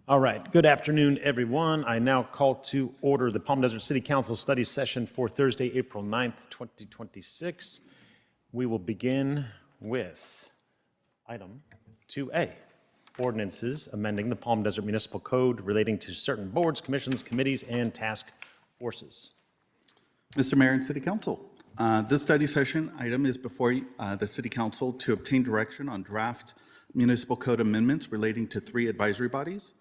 All right, good afternoon, everyone. I now call to order the Palm Desert City Council study session for Thursday, April 9th, 2026. We will begin with item 2A, ordinances amending the Palm Desert Municipal Code relating to certain boards, commissions, committees, and task forces. Mr. Mayor and City Council, this study session item is before the City Council to obtain direction on draft municipal code amendments relating to 3 advisory bodies: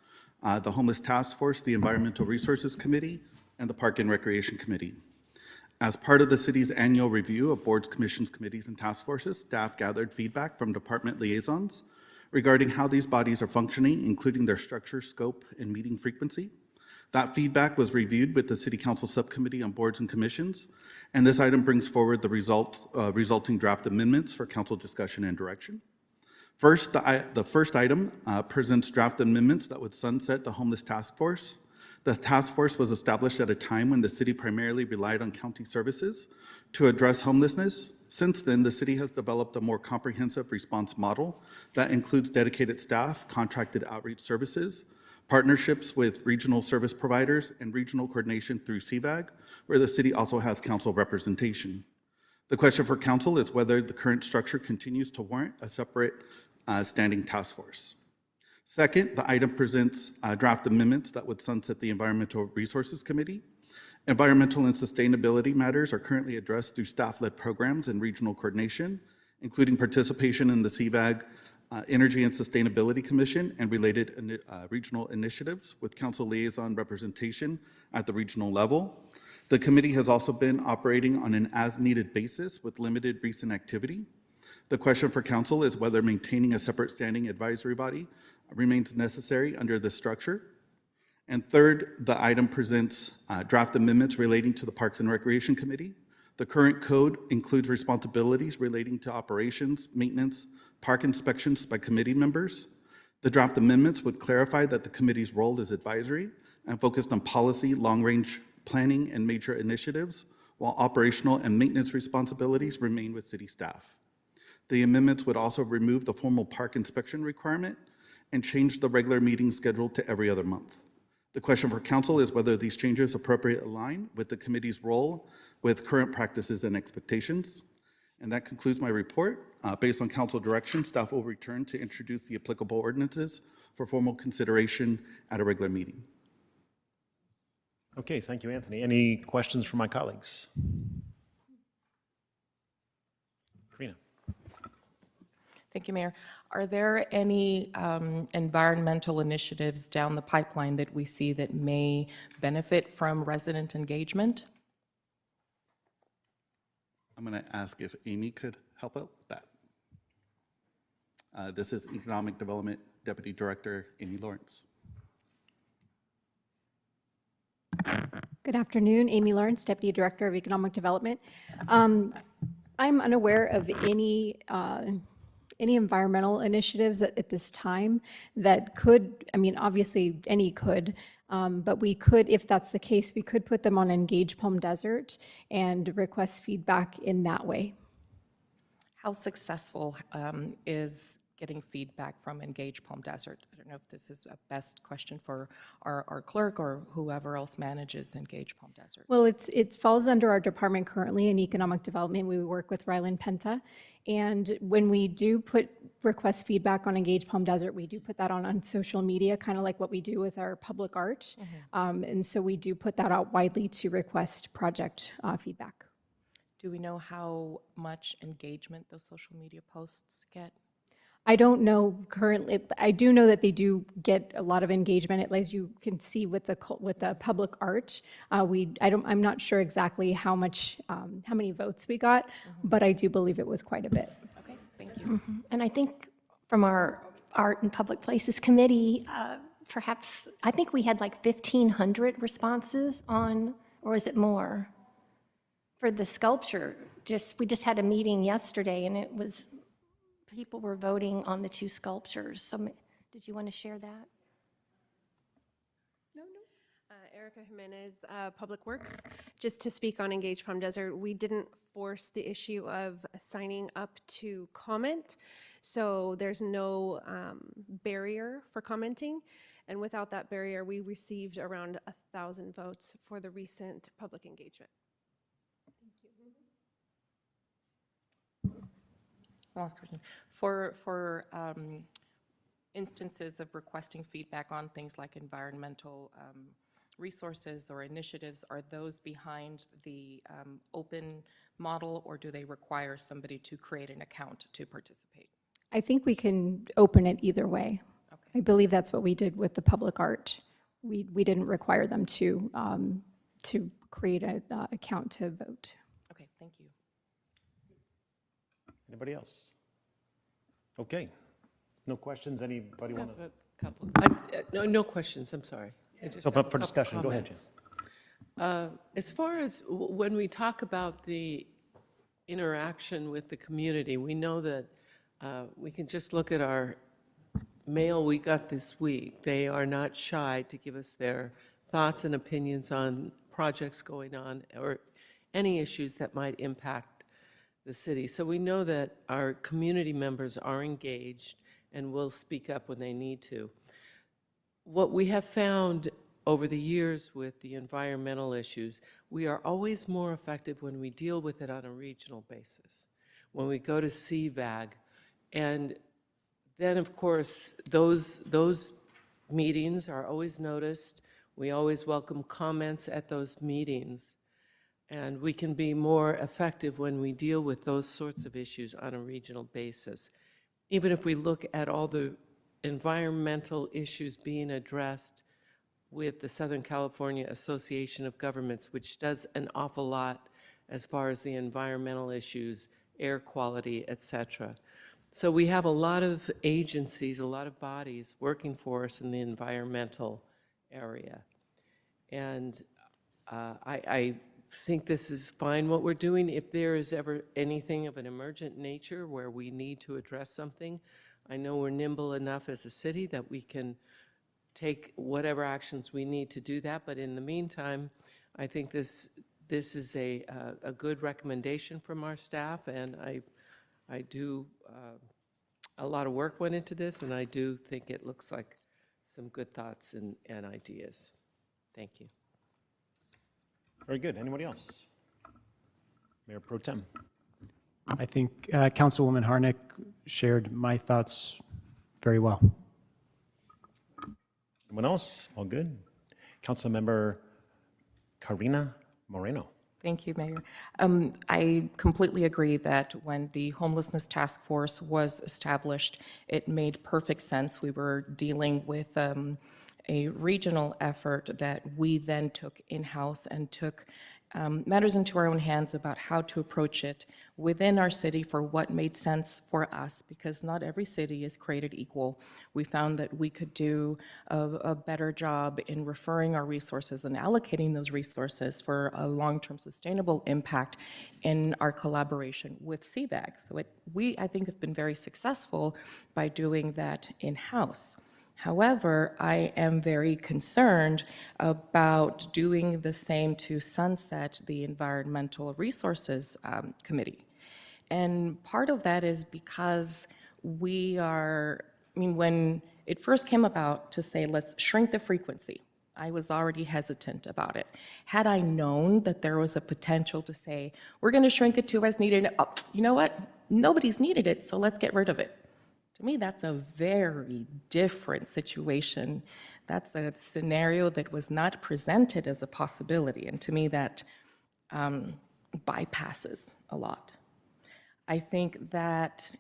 the Homeless Task Force, the Environmental Resources Committee, and the Park and Recreation Committee. As part of the city's annual review of boards, commissions, committees, and task forces, staff gathered feedback from department liaisons regarding how these bodies are functioning, including their structure, scope, and meeting frequency. That feedback was reviewed with the City Council Subcommittee on Boards and Commissions, and this item brings forward the resulting draft amendments for council discussion and direction. First, the first item presents draft amendments that would sunset the Homeless Task Force. The task force was established at a time when the city primarily relied on county services to address homelessness. Since then, the city has developed a more comprehensive response model that includes dedicated staff, contracted outreach services, partnerships with regional service providers, and regional coordination through CVAG, where the city also has council representation. The question for council is whether the current structure continues to warrant a separate standing task force. Second, the item presents draft amendments that would sunset the Environmental Resources Committee. Environmental and sustainability matters are currently addressed through staff-led programs and regional coordination, including participation in the CVAG Energy and Sustainability Commission and related regional initiatives with council liaison representation at the regional level. The committee has also been operating on an as-needed basis with limited recent activity. The question for council is whether maintaining a separate standing advisory body remains necessary under this structure. And third, the item presents draft amendments relating to the Parks and Recreation Committee. The current code includes responsibilities relating to operations, maintenance, park inspections by committee members. The draft amendments would clarify that the committee's role is advisory and focused on policy, long-range planning, and major initiatives, while operational and maintenance responsibilities remain with city staff. The amendments would also remove the formal park inspection requirement and change the regular meeting schedule to every other month. The question for council is whether these changes appropriately align with the committee's role with current practices and expectations. And that concludes my report. Based on council direction, staff will return to introduce the applicable ordinances for formal consideration at a regular meeting. Okay, thank you, Anthony. Any questions from my colleagues? Karina. Thank you, Mayor. Are there any environmental initiatives down the pipeline that we see that may benefit from resident engagement? I'm going to ask if Amy could help out with that. This is Economic Development Deputy Director Amy Lawrence. Good afternoon, Amy Lawrence, Deputy Director of Economic Development. I'm unaware of any environmental initiatives at this time that could, I mean, obviously any could, but we could, if that's the case, we could put them on Engage Palm Desert and request feedback in that way. How successful is getting feedback from Engage Palm Desert? I don't know if this is a best question for our clerk or whoever else manages Engage Palm Desert. Well, it falls under our department currently in economic development. We work with Ryland Penta. And when we do request feedback on Engage Palm Desert, we do put that on social media, kind of like what we do with our public art. Mm-hmm. And so we do put that out widely to request project feedback. Do we know how much engagement those social media posts get? I don't know currently. I do know that they do get a lot of engagement, as you can see with the public art. I'm not sure exactly how many votes we got, mm-hmm. but I do believe it was quite a bit. Okay, thank you. Mm-hmm. And I think from our Art and Public Places Committee, perhaps, I think we had like 1,500 responses on, or is it more? For the sculpture, we just had a meeting yesterday and it was, people were voting on the 2 sculptures. So did you want to share that? No. Erica Jimenez, Public Works. Just to speak on Engage Palm Desert, we didn't force the issue of signing up to comment. So there's no barrier for commenting. And without that barrier, we received around 1,000 votes for the recent public engagement. Last question. For instances of requesting feedback on things like environmental resources or initiatives, are those behind the open model, or do they require somebody to create an account to participate? I think we can open it either way. Okay. I believe that's what we did with the public art. We didn't require them to create an account to vote. Okay, thank you. Anybody else? Okay. No questions? Anybody want to? A couple. No questions, I'm sorry. I just Open have up a for couple discussion. Go ahead, Jen. comments. As far as when we talk about the interaction with the community, we know that we can just look at our mail we got this week. They are not shy to give us their thoughts and opinions on projects going on or any issues that might impact the city. So we know that our community members are engaged and will speak up when they need to. What we have found over the years with the environmental issues, we are always more effective when we deal with it on a regional basis, when we go to CVAG. And then, of course, those meetings are always noticed. We always welcome comments at those meetings. And we can be more effective when we deal with those sorts of issues on a regional basis. Even if we look at all the environmental issues being addressed with the Southern California Association of Governments, which does an awful lot as far as the environmental issues, air quality, et cetera. So we have a lot of agencies, a lot of bodies working for us in the environmental area. And I think this is fine what we're doing. If there is ever anything of an emergent nature where we need to address something, I know we're nimble enough as a city that we can take whatever actions we need to do that. But in the meantime, I think this is a good recommendation from our staff, and I do, a lot of work went into this, and I do think it looks like some good thoughts and ideas. Thank you. Very good. Anybody else? Mayor Pro Tem. I think Councilwoman Harnick shared my thoughts very well. Anyone else? All good? Councilmember Karina Moreno. Thank you, Mayor. I completely agree that when the Homelessness Task Force was established, it made perfect sense. We were dealing with a regional effort that we then took in-house and took matters into our own hands about how to approach it within our city for what made sense for us, because not every city is created equal. We found that we could do a better job in referring our resources and allocating those resources for a long-term sustainable impact in our collaboration with CVAG. So we, I think, have been very successful by doing that in-house. However, I am very concerned about doing the same to sunset the Environmental Resources Committee. And part of that is because when it first came about to say, let's shrink the frequency, I was already hesitant about it. Had I known that there was a potential to say, we're going to shrink it to as needed, oh, you know what? Nobody's needed it, so let's get rid of it. To me, that's a very different situation. That's a scenario that was not presented as a possibility, and to me, that bypasses a lot. I think that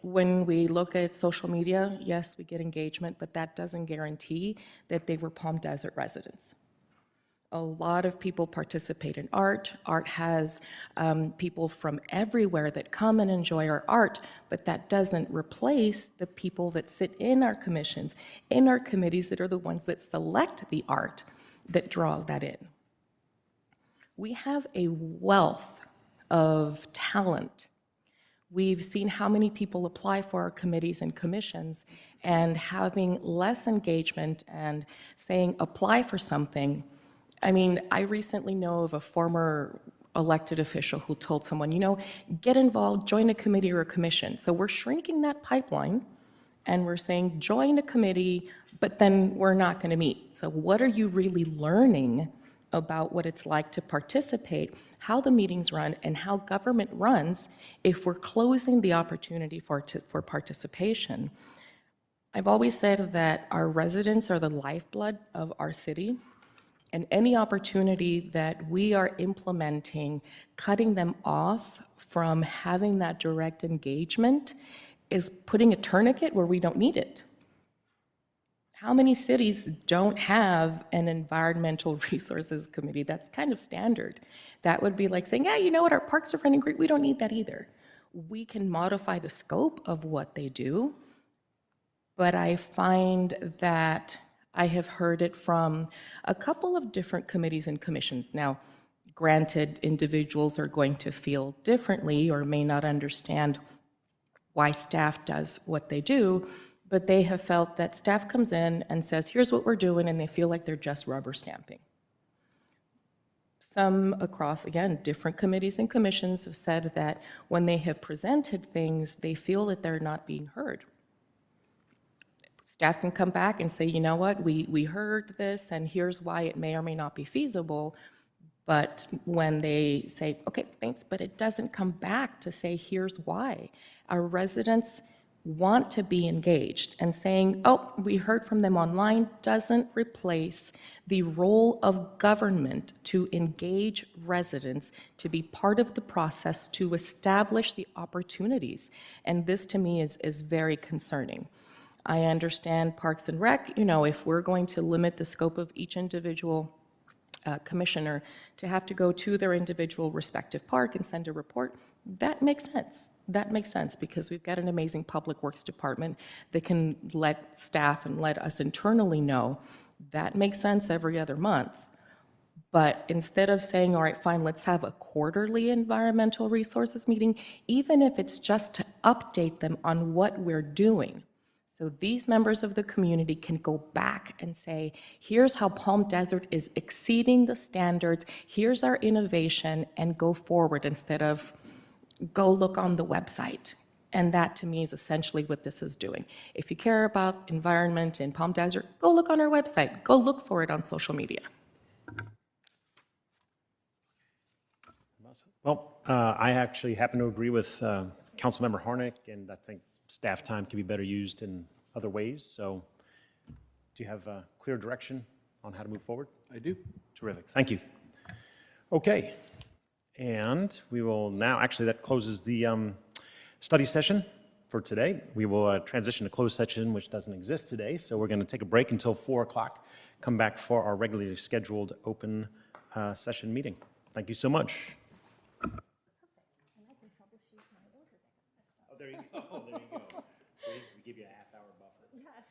when we look at social media, yes, we get engagement, but that doesn't guarantee that they were Palm Desert residents. A lot of people participate in art. Art has people from everywhere that come and enjoy our art, but that doesn't replace the people that sit in our commissions, in our committees, that are the ones that select the art that draw that in. We have a wealth of talent. We've seen how many people apply for our committees and commissions, and having less engagement and saying, apply for something. I mean, I recently know of a former elected official who told someone, you know, get involved, join a committee or a commission. So we're shrinking that pipeline, and we're saying, join a committee, but then we're not going to meet. So what are you really learning about what it's like to participate, how the meetings run, and how government runs if we're closing the opportunity for participation? I've always said that our residents are the lifeblood of our city, and any opportunity that we are implementing, cutting them off from having that direct engagement is putting a tourniquet where we don't need it. How many cities don't have an environmental resources committee? That's kind of standard. That would be like saying, yeah, you know what, our parks are running great, we don't need that either. We can modify the scope of what they do, but I find that I have heard it from a couple of different committees and commissions. Now, granted, individuals are going to feel differently or may not understand why staff does what they do, but they have felt that staff comes in and says, here's what we're doing, and they feel like they're just rubber stamping. Some across, again, different committees and commissions have said that when they have presented things, they feel that they're not being heard. Staff can come back and say, you know what, we heard this, and here's why it may or may not be feasible. But when they say, okay, thanks, but it doesn't come back to say, here's why. Our residents want to be engaged, and saying, oh, we heard from them online doesn't replace the role of government to engage residents, to be part of the process, to establish the opportunities. And this to me is very concerning. I understand Parks and Rec, you know, if we're going to limit the scope of each individual commissioner to have to go to their individual respective park and send a report, that makes sense. That makes sense because we've got an amazing public works department that can let staff and let us internally know. That makes sense every other month. But instead of saying, all right, fine, let's have a quarterly environmental resources meeting, even if it's just to update them on what we're doing. So these members of the community can go back and say, here's how Palm Desert is exceeding the standards, here's our innovation, and go forward instead of go look on the website. And that to me is essentially what this is doing. If you care about environment in Palm Desert, go look on our website, go look for it on social media. Well, I actually happen to agree with Councilmember Harnick, and I think staff time can be better used in other ways. So do you have clear direction on how to move forward? I do. Terrific. Thank you. Okay. And we will now, actually, that closes the study session for today. We will transition to closed session, which doesn't exist today. So we're going to take a break until 4 o'clock, come back for our regularly scheduled open session meeting. Thank you so much. Oh, there you go. Oh, there you go. See, we give you a half-hour buffer. Yes.